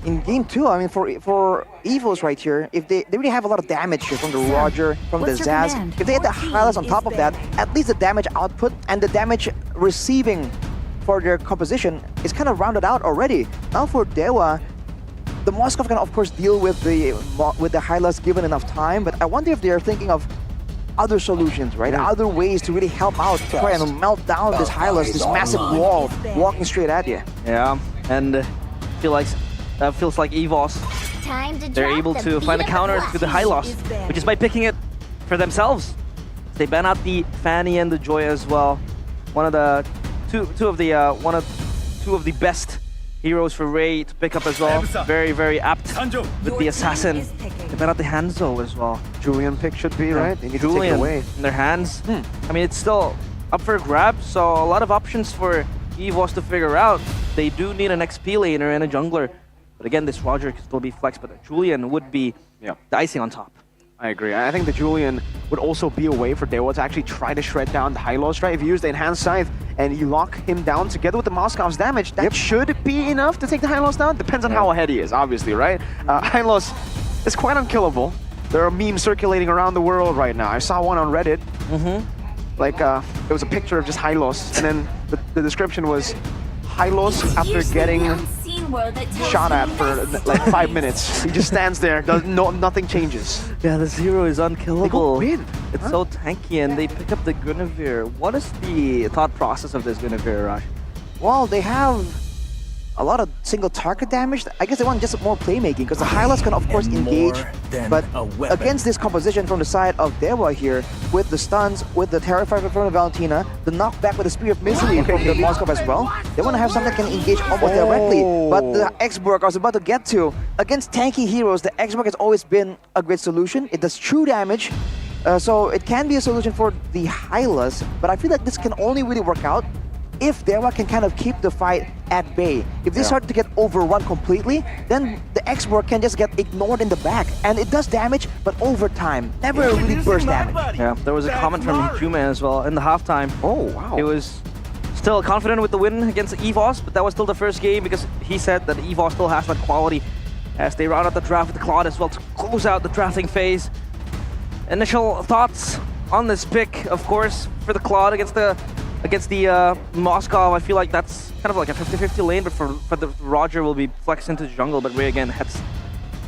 in game 2, I mean, for Evos right here, if they really have a lot of damage here from the Roger, from the what's your Zaz, command? if they had the What Hylas on team top is of that, banned? at least the damage output and the damage receiving for their composition is kind of rounded out already. Now for Dewa, the Moskov can of course deal with the Hylas given enough time, but I wonder if they're thinking of other solutions, right? Other ways to really help out, to try and melt down this Hylas, this massive wall walking straight at you. Yeah, and feels like Evos, they're able to find a counter to the Hylos, which is by picking it for themselves. They ban out the Fanny and the Joy as well. One of the two of the best heroes for Ray to pick up as well. Very, very apt with the assassin. They ban out the Hanzo as well. Julian pick should be, right? They need to take Julian it away. in their hands. I mean, it's still up for grabs, so a lot of options for Evos to figure out. They do need an XP laner and a jungler. But again, this Roger can still be flexed, but Julian would be the icing on top. I agree. I think the Julian would also be a way for Dewa to actually try to shred down the Hylos, right? If you use the Enhanced Scythe and you lock him down together with the Moskov's damage, that should be enough to take the Hylos down. Depends on how ahead he is, obviously, right? Hylos is quite unkillable. There are memes circulating around the world right now. I saw one on Reddit. Like, there was a picture of just Hylos, and then the description was, Hylos after getting shot at for like 5 minutes. He just stands there, nothing changes. Yeah, this hero is unkillable. They go win. It's so tanky, and they pick up the Guinevere. What is the thought process of this Guinevere, Raj? Well, they have a lot of single target damage. I guess they want just more playmaking, because the Hylas can of course engage, but against this composition from the side of Dewa here, with the stuns, with the Terrifier from the Valentina, the knockback with the Spear of Misery from the Moskov as well, they want to have something that can engage almost directly. But the X-Borg I was about to get to, against tanky heroes, the X-Borg has always been a great solution. It does true damage, so it can be a solution for the Hylas, but I feel like this can only really work out if Dewa can kind of keep the fight at bay. If they start to get overrun completely, then the X-Borg can just get ignored in the back. And it does damage, but over time. Never really burst damage. Yeah, there was a comment from Jume as well in the halftime. Oh, wow. He was still confident with the win against Evos, but that was still the first game because he said that Evos still has that quality as they round out the draft with the Claude as well to close out the drafting phase. Initial thoughts on this pick, of course, for the Claude against the Moskov. I feel like that's kind of like a 50-50 lane, but for the Roger will be flexed into the jungle, but Ray again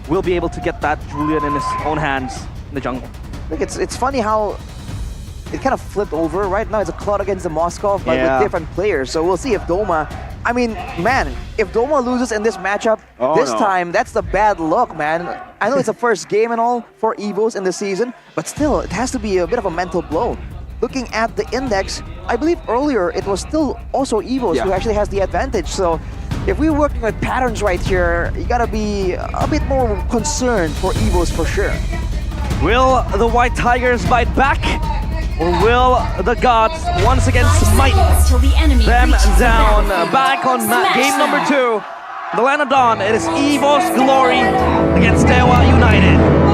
will be able to get that Julian in his own hands in the jungle. Look, it's funny how it kind of flipped over. Right now it's a Claude against the Moskov, but with different players. So we'll see if Doma, I mean, man, if Doma loses in this matchup time, that's the bad luck, man. I know it's the first game and all for Evos in the season, but still, it has to be a bit of a mental blow. Looking at the index, I believe earlier it was still also Evos who actually has the advantage. So if we're working with patterns right here, you gotta be a bit more concerned for Evos for sure. Will the White Tigers bite back? Or will the gods once again smite them down? Back on game number 2. The Land of Dawn, it is Evos Glory against Dewa United.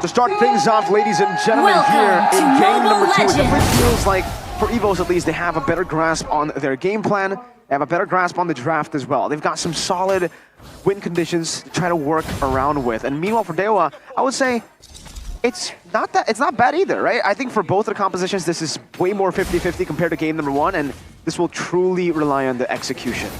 To start things off, ladies and gentlemen, here in game number 2, it definitely feels like, for Evos at least, they have a better grasp on their game plan. They have a better grasp on the draft as well. They've got some solid win conditions to try to work around with. And meanwhile, for Dewa, I would say it's not bad either, right? I think for both of the compositions, this is way more 50-50 compared to game number 1, and this will truly rely on the execution.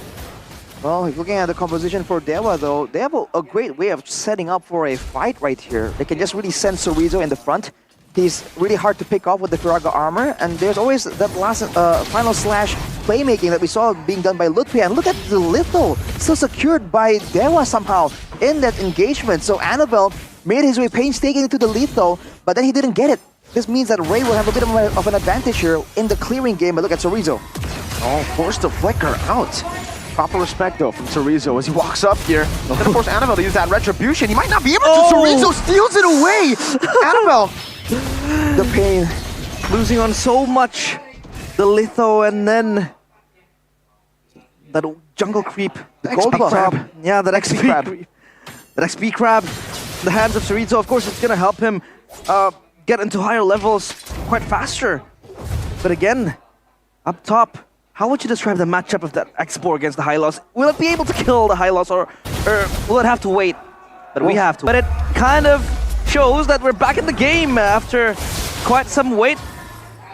Well, looking at the composition for Dewa though, they have a great way of setting up for a fight right here. They can just really send Chorizo in the front. He's really hard to pick off with the Firaga armor, and there's always that last final slash playmaking that we saw being done by Lutfi. And look at the Litho, still secured by Dewa somehow in that engagement. So Annabelle made his way painstakingly to the Litho, but then he didn't get it. This means that Ray will have a bit of an advantage here in the clearing game, but look at Chorizo. Oh, forced to flicker out. Proper respect, though, from Chorizo as he walks up here. Then, of course, Annabelle to use that retribution. He might not be able to. Chorizo steals it away. Annabelle. The pain. Losing on so much. The Litho and then that jungle creep. The gold crab. Yeah, that XP crab. That XP crab. In the hands of Chorizo, of course, it's going to help him get into higher levels quite faster. But again, up top, How would you describe the matchup of that Esport against the Hylos? Will it be able to kill the Hylos, or will it have to wait? But we have to. But it kind of shows that we're back in the game after quite some wait.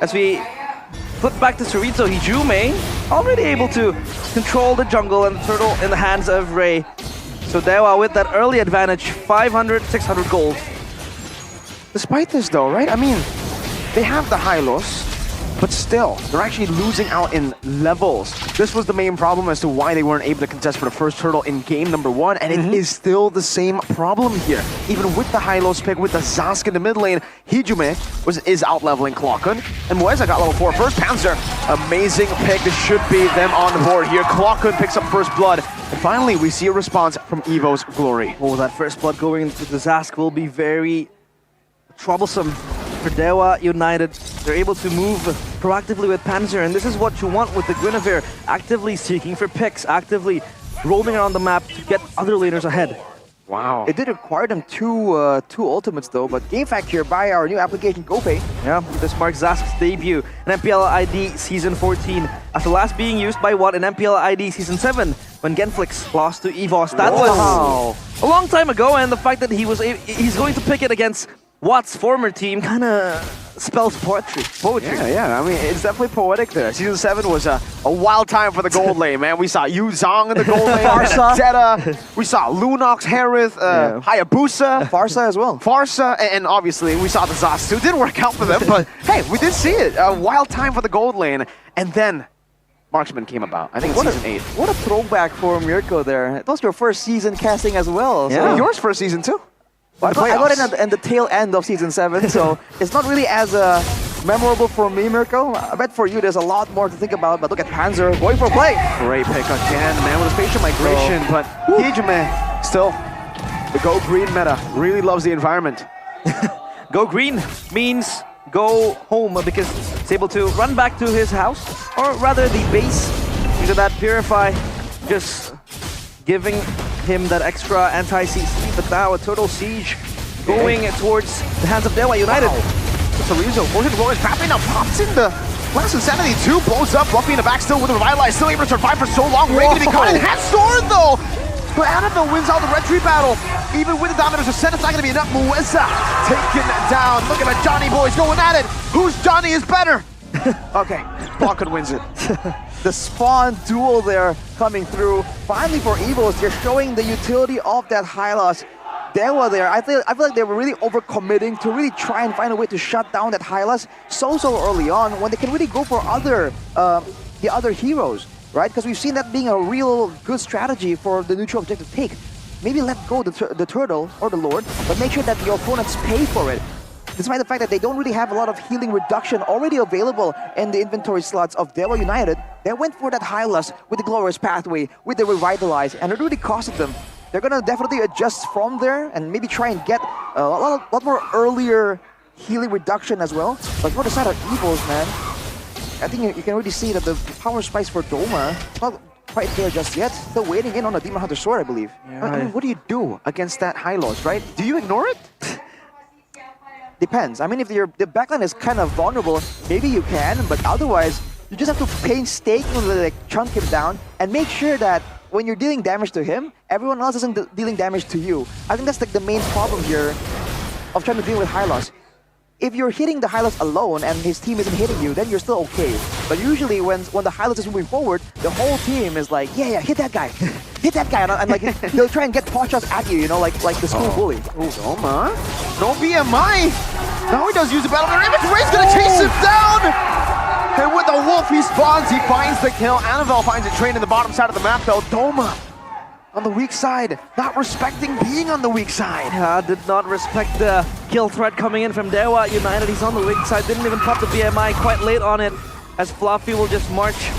As we flip back to Cerrito, Hijume already able to control the jungle and the turtle in the hands of Ray. So Dewa with that early advantage, 500, 600 gold. Despite this though, right? I mean, they have the Hylos, but still, they're actually losing out in levels. This was the main problem as to why they weren't able to contest for the first turtle in game number 1, and it is still the same problem here. Even with the Hylos pick, with the Zask in the mid lane, Hijume is out-leveling Clockun, and Moeza got level 4 first. Panzer, amazing pick. This should be them on the board here. Clockun picks up first blood, and finally we see a response from Evos Glory. Oh, that first blood going into the Zask will be very troublesome for Dewa United. They're able to move proactively with Panzer, and this is what you want with the Guinevere. Actively seeking for picks, actively roaming around the map to get other laners ahead. Wow. It did require them two ultimates though, but game fact here by our new application GoPay. Yeah, this marks Zask's debut in MPL ID Season 14, after last being used by Watt in MPL ID Season 7 when Genflix lost to Evos. That was a long time ago, and the fact that he's going to pick it against Watt's former team kind of spells poetry. Yeah, I mean, it's definitely poetic there. Season 7 was a wild time for the gold lane, man. We saw Yu Zhong in the gold lane, Farsa. Zeta. We saw Lunox, Harith, Hayabusa. Farsa as well. Farsa, and obviously we saw the Zas too. Didn't work out for them, but hey, we did see it. A wild time for the gold lane. And then Marksman came about. I think it's Season 8. What a throwback for Mirko there. It was your first season casting as well. Yeah, So yours first season too. I got it in the tail end of Season 7, so it's not really as memorable for me, Mirko. I bet for you there's a lot more to think about, but look at Panzer going for a play. Great pick again, man, with a spatial migration, but Hijume still, the go green meta, really loves the environment. Go green means go home, because he's able to run back to his house, or rather the base, because of that Purify, just giving him that extra anti-CC, but now a total siege going towards the hands of Dewa United. Cerrito, Fortune Blow is trapping now, pops in the Last Insanity 2, blows up, Luffy in the back still with a Revitalize, still able to survive for so long, ready to be caught in Hat Sword though! But Annabelle wins out the Red Tree battle, even with the Dominus of it's not going to be enough. Moeza taken down, look at the Johnny boys going at it, whose Johnny is better? Okay, Clockun wins it. The spawn duel there coming through. Finally for Evos, they're showing the utility of that Hylos. Dewa there, I feel like they were really overcommitting to really try and find a way to shut down that Hylos so early on, when they can really go for the other heroes, right? Because we've seen that being a real good strategy for the neutral objective take. Maybe let go the turtle or the lord, but make sure that your opponents pay for it. Despite the fact that they don't really have a lot of healing reduction already available in the inventory slots of Dewa United, they went for that Hylos with the Glorious Pathway, with the Revitalize, and it really costed them. They're gonna definitely adjust from there and maybe try and get a lot more earlier healing reduction as well. But for the side of Evos, man, I think you can really see that the power spikes for Doma is not quite there just yet. Still waiting in on a Demon Hunter Sword, I believe. Yeah. I mean, what do you do against that Hylos, right? Do you ignore it? Depends. I mean, if the backline is kind of vulnerable, maybe you can, but otherwise, you just have to painstakingly like, chunk him down and make sure that when you're dealing damage to him, everyone else isn't dealing damage to you. I think that's like the main problem here of trying to deal with Hylos. If you're hitting the Hylos alone and his team isn't hitting you, then you're still okay. But usually when the Hylos is moving forward, the whole team is like, yeah, hit that guy. Hit that guy. And like, they'll try and get pot shots at you, you know, like the school bully. Oh, Doma. No BMI. Now he does use the battle mirror image. Ray's gonna chase him down. And with the wolf, he spawns, he finds the kill. Annabelle finds a train in the bottom side of the map though. Doma on the weak side, not respecting being on the weak side. Yeah, did not respect the kill threat coming in from Dewa United. He's on the weak side, didn't even pop the BMI, quite late on it, as Fluffy will just march.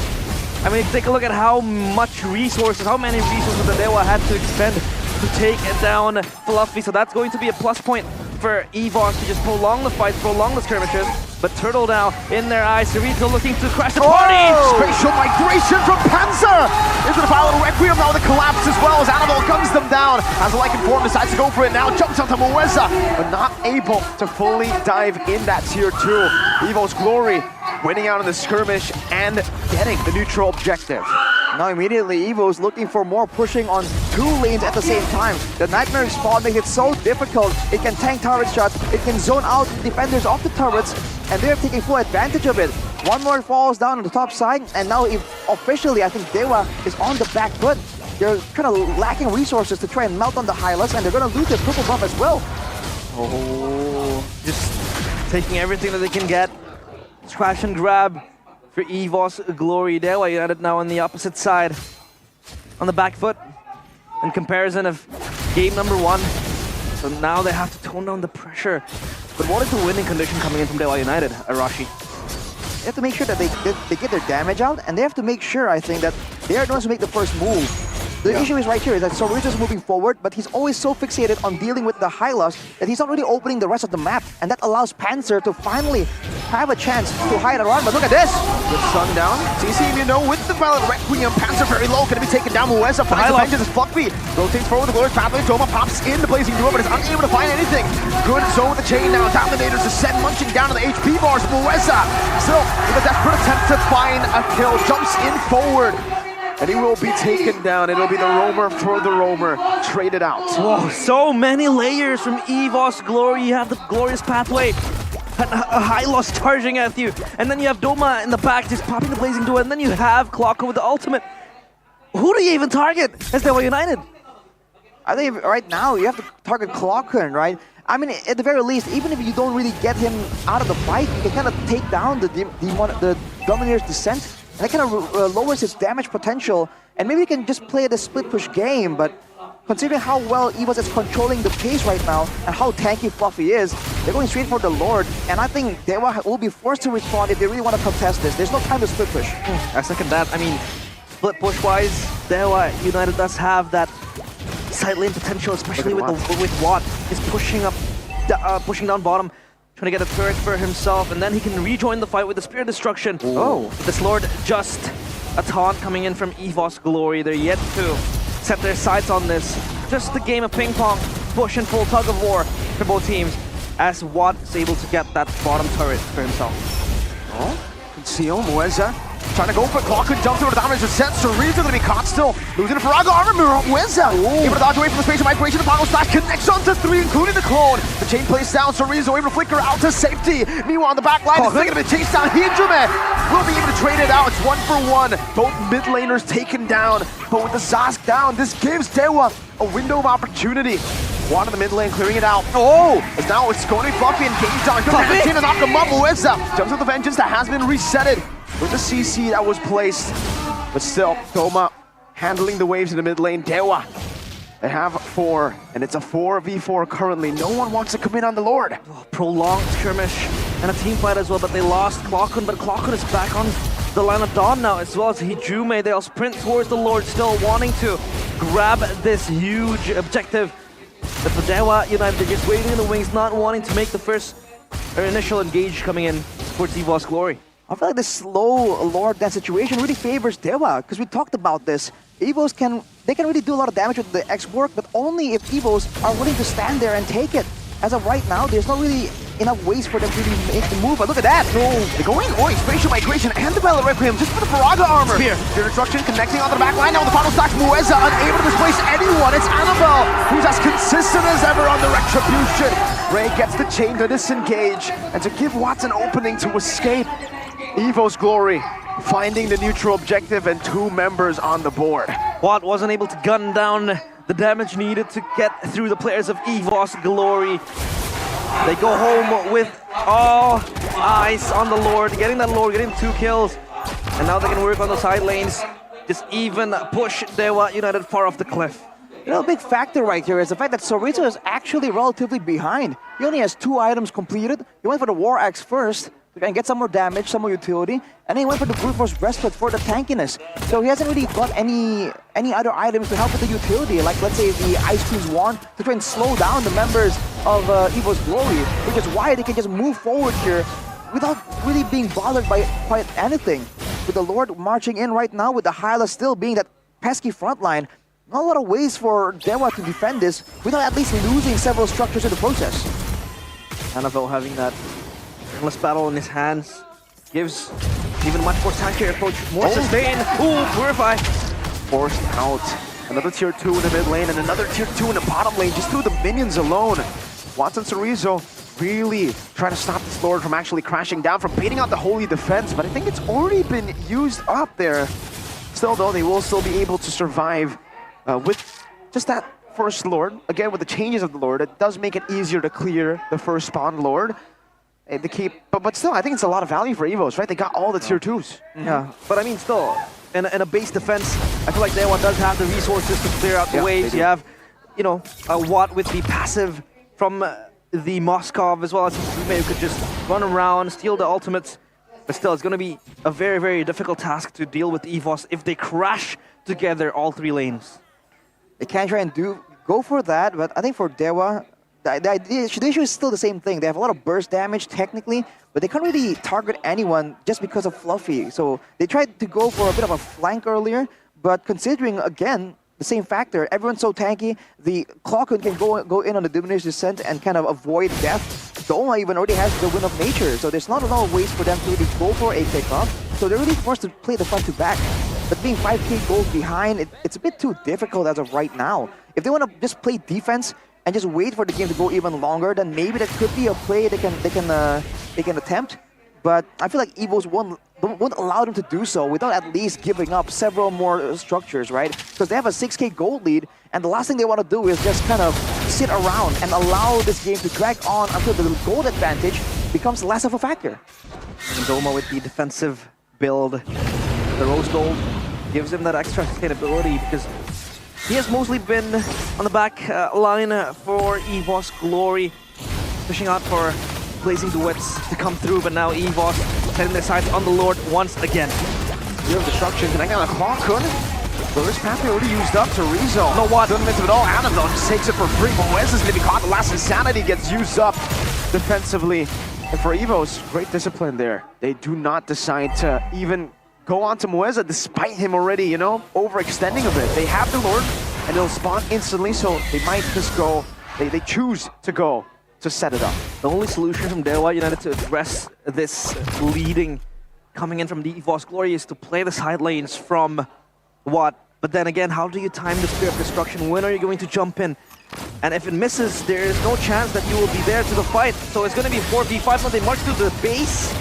I mean, take a look at how much resources, how many resources the Dewa had to expend to take down Fluffy. So that's going to be a plus point for Evos to just prolong the fights, prolong the skirmishes. But Turtle now in their eyes, Cerrito looking to crash the party! Spatial migration from Panzer into the final Requiem now with a collapse as well as Annabelle guns them down. As a Lycan form decides to go for it now, jumps onto Moeza, but not able to fully dive in that tier 2. Evos Glory winning out in the skirmish and getting the neutral objective. Now immediately Evos looking for more pushing on 2 lanes at the same time. The Nightmare spawn makes it so difficult. It can tank turret shots, it can zone out defenders off the turrets, and they're taking full advantage of it. One more falls down on the top side, and now officially I think Dewa is on the back foot. They're kind of lacking resources to try and melt on the Hylas, and they're going to lose their purple buff as well. Oh, just taking everything that they can get. Scratch and grab for Evos Glory. Dewa United now on the opposite side, on the back foot, in comparison of game number 1. So now they have to tone down the pressure. But what is the winning condition coming in from Dewa United, Arashi? They have to make sure that they get their damage out, and they have to make sure, I think, that they are the ones who make the first move. The issue is right here is that Sorito's moving forward, but he's always so fixated on dealing with the Hylas that he's not really opening the rest of the map, and that allows Panzer to finally have a chance to hide around. But look at this! With Sun down, CC, you know, with the Violet Requiem, Panzer very low, gonna be taken down. Mueza finds the vengeance as Fluffy rotates forward with the Glorious Pathway. Doma pops in the Blazing Duo, but is unable to find anything. Good zone with the chain now. Dominators descend, munching down on the HP bars. Mueza still with a desperate attempt to find a kill, jumps in forward. And he will be taken down. It'll be the roamer for the roamer. Traded out. Whoa, so many layers from Evos Glory. You have the Glorious Pathway, a Hylos charging at you, and then you have Doma in the back just popping the Blazing Duo, and then you have Clocker with the ultimate. Who do you even target as Dewa United? I think right now you have to target Clocker, right? I mean, at the very least, even if you don't really get him out of the fight, you can kind of take down the Dominator's Descent. And that kind of lowers its damage potential, and maybe you can just play the split push game, but considering how well Evos is controlling the pace right now and how tanky Fluffy is, they're going straight for the Lord, and I think Dewa will be forced to respond if they really want to contest this. There's no time to split push. I second that. I mean, split push-wise, Dewa United does have that side lane potential, especially with Watt. He's pushing down bottom, trying to get a turret for himself, and then he can rejoin the fight with the Spear Destruction. Ooh. Oh, this Lord, just a taunt coming in from Evos Glory. They're yet to set their sights on this. Just a game of ping pong, push and pull, tug of war for both teams, as Watt is able to get that bottom turret for himself. Oh, Conceal, Mueza trying to go for Clocker, jumps over the damage is set. Soriza gonna be caught still, losing the Faraga armor. Mueza able to dodge away from the spatial migration. The Pogo Slash connects onto 3, including the clone. The chain plays down, Soriza able to flicker out to safety. Meanwhile, on the back line, it's still gonna be chased down. Hijime will be able to trade it out. It's 1 for 1. Both mid laners taken down, but with the Zask down, this gives Dewa a window of opportunity. One in the mid lane, clearing it out. Oh! As now it's going to be Fluffy and King John. Good to knock him up. Mueza jumps with the vengeance that has been resetted with the CC that was placed. But still, Doma handling the waves in the mid lane. Dewa, they have 4, and it's a 4v4 currently. No one wants to come in on the Lord. Oh, prolonged skirmish and a team fight as well, but they lost Clockun, but Clockun is back on the line of Dawn now, as well as Hijime. They'll sprint towards the Lord, still wanting to grab this huge objective. But for Dewa United, they're just waiting in the wings, not wanting to make the first initial engage coming in towards Evos Glory. I feel like this slow Lord Dance situation really favors Dewa, because we talked about this. Evos can really do a lot of damage with the X work, but only if Evos are willing to stand there and take it. As of right now, there's not really enough ways for them to really make the move, but look at that! No, they're going, spatial migration and the Violet Requiem just for the Faraga armor. Spear destruction connecting onto the back line now with the final stacks. Mueza unable to displace anyone. It's Annabelle who's as consistent as ever on the Retribution. Ray gets the chain to disengage and to give Watts an opening to escape. Evos Glory finding the neutral objective and 2 members on the board. Watt wasn't able to gun down the damage needed to get through the players of Evos Glory. They go home with all eyes on the Lord, getting 2 kills. And now they can work on the side lanes, just even push Dewa United far off the cliff. You know, a big factor right here is the fact that Sorito is actually relatively behind. He only has 2 items completed. He went for the War Axe first to get some more damage, some more utility, and then he went for the Brute Force Breastplate for the tankiness. So he hasn't really got any other items to help with the utility, like let's say the Ice Queen's Wand to try and slow down the members of Evos Glory, which is why they can just move forward here without really being bothered by quite anything. With the Lord marching in right now, with the Hyla still being that pesky front line, not a lot of ways for Dewa to defend this without at least losing several structures in the process. Annabelle having that endless battle in his hands. gives even much more tankier approach, more sustain. Ooh, Purify. Forced out. Another tier 2 in the mid lane and another tier 2 in the bottom lane, just through the minions alone. Watson Cerezo really trying to stop this Lord from actually crashing down, from baiting out the Holy Defense, but I think it's already been used up there. Still though, they will still be able to survive with just that first Lord. Again, with the changes of the Lord, it does make it easier to clear the first spawn Lord. To keep, but still, I think it's a lot of value for Evos, right? They got all the tier 2s. Yeah, but I mean, still, in a base defense, I feel like Dewa does have the resources to clear out the waves. You have, you know, a Watt with the passive from the Moskov, as well as Hime, who could just run around, steal the ultimates. But still, it's going to be a very, very difficult task to deal with Evos if they crash together all 3 lanes. They can try and go for that, but I think for Dewa, the issue is still the same thing. They have a lot of burst damage technically, but they can't really target anyone just because of Fluffy. So they tried to go for a bit of a flank earlier, but considering, again, the same factor, everyone's so tanky, the Clockhood can go in on the Diminished Descent and kind of avoid death. Doma even already has the Wind of Nature, so there's not a lot of ways for them to really go for a pickoff. So they're really forced to play the front to back. But being 5k gold behind, it's a bit too difficult as of right now. If they want to just play defense and just wait for the game to go even longer, then maybe that could be a play they can attempt. But I feel like Evos won't allow them to do so without at least giving up several more structures, right? Because they have a 6k gold lead, and the last thing they want to do is just kind of sit around and allow this game to drag on until the gold advantage becomes less of a factor. And Doma with the defensive build, the Rose Gold gives him that extra sustainability because he has mostly been on the back line for Evos Glory, pushing out for Blazing Duets to come through, but now Evos setting their sights on the Lord once again. You have destruction connecting on the Clockhood. First pathway already used up to Rezo. No what? Doesn't miss it at all. Annabelle just takes it for free. Moez is going to be caught. The last Insanity gets used up defensively. And for Evos, great discipline there. They do not decide to even go on to Moeza despite him already, you know, overextending a bit. They have the Lord and they'll spawn instantly, so they might just go, they choose to go to set it up. The only solution from Dewa United to address this leading coming in from the Evos Glory is to play the side lanes from Watt. But then again, how do you time the Spear of Destruction? When are you going to jump in? And if it misses, there is no chance that you will be there to the fight. So it's going to be 4v5 when they march to the base.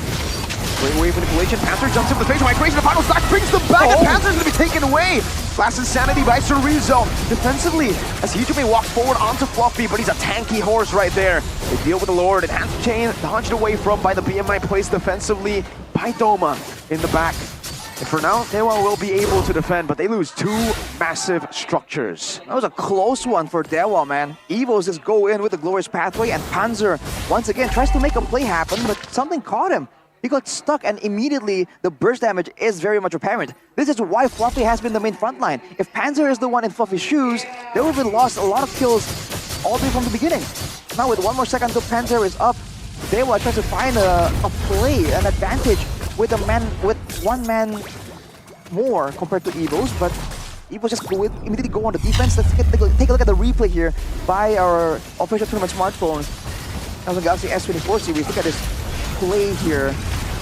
Great wave manipulation. Panther jumps into the facial migration. The final stack brings them back, and Panther's going to be taken away. Last Insanity by Cerezo. Defensively, as Hijime walks forward onto Fluffy, but he's a tanky horse right there. They deal with the Lord. Enhanced chain dodged away from by the BMI placed defensively by Doma in the back. And for now, Dewa will be able to defend, but they lose 2 massive structures. That was a close one for Dewa, man. Evos just go in with the Glorious Pathway, and Panzer once again tries to make a play happen, but something caught him. He got stuck, and immediately the burst damage is very much apparent. This is why Fluffy has been the main front line. If Panzer is the one in Fluffy's shoes, they would have lost a lot of kills all the way from the beginning. Now with 1 more second until Panzer is up, Dewa tries to find a play, an advantage with one man more compared to Evos, but Evos just immediately go on the defense. Let's take a look at the replay here by our official tournament smartphone. As a Galaxy S14 series, look at this play here.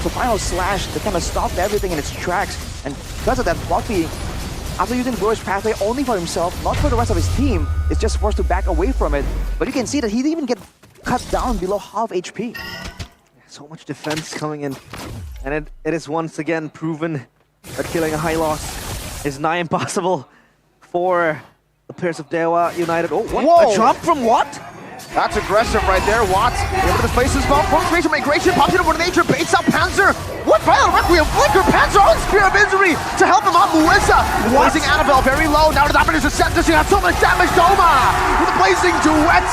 So final slash that kind of stopped everything in its tracks, and because of that, Fluffy, after using Glorious Pathway only for himself, not for the rest of his team, is just forced to back away from it. But you can see that he didn't even get cut down below half HP. So much defense coming in, and it is once again proven that killing a high loss is nigh impossible for the players of Dewa United. Oh, what? Whoa. A drop from what? That's aggressive right there. Watts able to displace his bomb. From spatial migration, pops it over to nature, baits out Panzer. What? Violent Requiem, Flicker, Panzer on Spear of Injury to help him out. Mueza blazing Annabelle very low. Now the Dominus is set. She has so much damage. Doma with the blazing duet.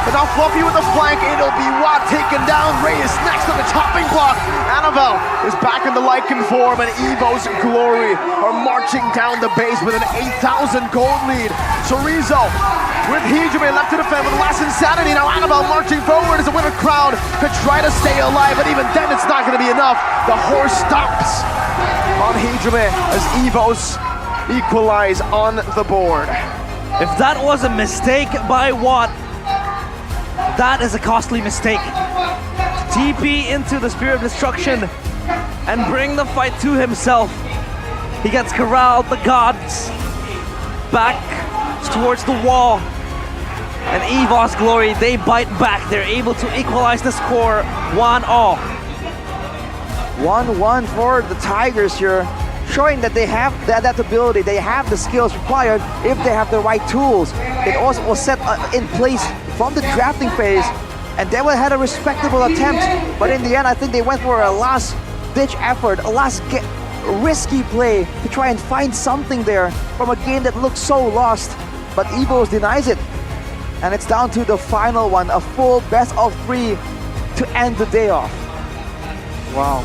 And now Fluffy with the flank. It'll be Watt taken down. Ray is next on the chopping block. Annabelle is back in the Lycan form, and Evos Glory are marching down the base with an 8,000 gold lead. Cerezo with Hijime left to defend with the last Insanity. Now Annabelle marching forward as the winter crowd could try to stay alive, but even then it's not going to be enough. The horse stops on Hijime as Evos equalize on the board. If that was a mistake by Watt, that is a costly mistake. TP into the Spear of Destruction and bring the fight to himself. He gets corralled, the gods back towards the wall. And Evos Glory, they bite back. They're able to equalize the score 1-all. 1-1 for the Tigers here, showing that they have the adaptability, they have the skills required if they have the right tools. It also was set in place from the drafting phase, and Dewa had a respectable attempt, but in the end I think they went for a last-ditch effort, a risky play to try and find something there from a game that looked so lost, but Evos denies it. And it's down to the final one, a full best of 3 to end the day off. Wow.